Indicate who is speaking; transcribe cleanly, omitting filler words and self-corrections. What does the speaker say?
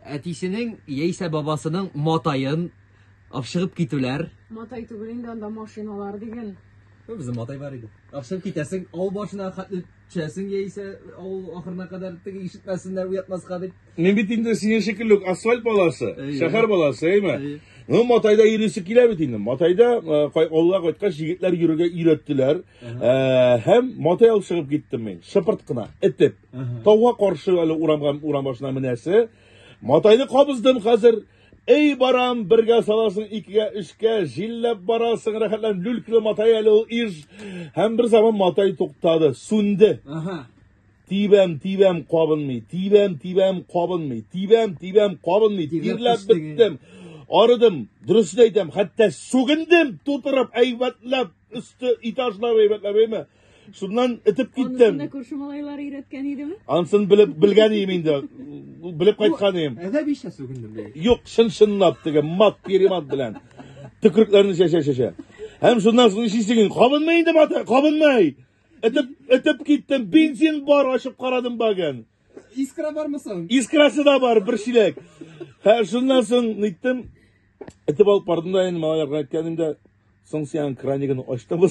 Speaker 1: Әтисенең яисә бабасының матайын апшыгып китүләр.
Speaker 2: Матай түгел инде анда машиналар диген.
Speaker 1: Безнең матай бар иде. Апшыгып китәсең, авыл башына хәтле төшәсең яисә авыл ахырына кадәр теге ишетмәсеннәр, уятмаска дип.
Speaker 3: Мен бит инде синең шикелле асфальт баласы, шәһәр баласы, әйме? Ну, Матайда йөрүсе килә бит инде. Матайда авылга кайткач җегетләр йөрергә өйрәттеләр. Һәм Матай алып чыгып киттем мин. Шыпырт кына, этеп. Тауга каршы әле урам башына менәсе. Матайны кабыздым хәзер. Эй барам, бергә саласың, икегә, өчкә, җилләп барасың, рәхәтлән, люльклы Матай әле ул иш. Һәм бер заман Матай туктады, сүнде. Тибәм, кабынмый, тибәм, кабынмый, тибәм, кабынмый, тирләп биттем. Арыдым, дөресен әйтәм, хәтта сүгендем, тутырып, әйбәтләп, өсте этажлап әйбәтләп, шуннан этеп киттем.
Speaker 2: Аны күрше малайлар өйрәткән идеме?
Speaker 3: Ансын белгән идем инде. Белеп кайткан идем.
Speaker 1: Әдәби ишә сүгендем.
Speaker 3: Юк, чынлап теге мат перемат белән. Төкрөкләрне чәчә. Һәм шуннан соң ишисең, кабынмый инде Матай, кабынмый. Этеп киттем, бензин бар, ачып карадым баган.
Speaker 1: Искра бармы соң?
Speaker 3: Искрасы да бар, бер шилек. Шуннан соң ниттем, этеп алып бардым да, инде малайларга әйткәнем дә, соң син кранигын ачтыңмы?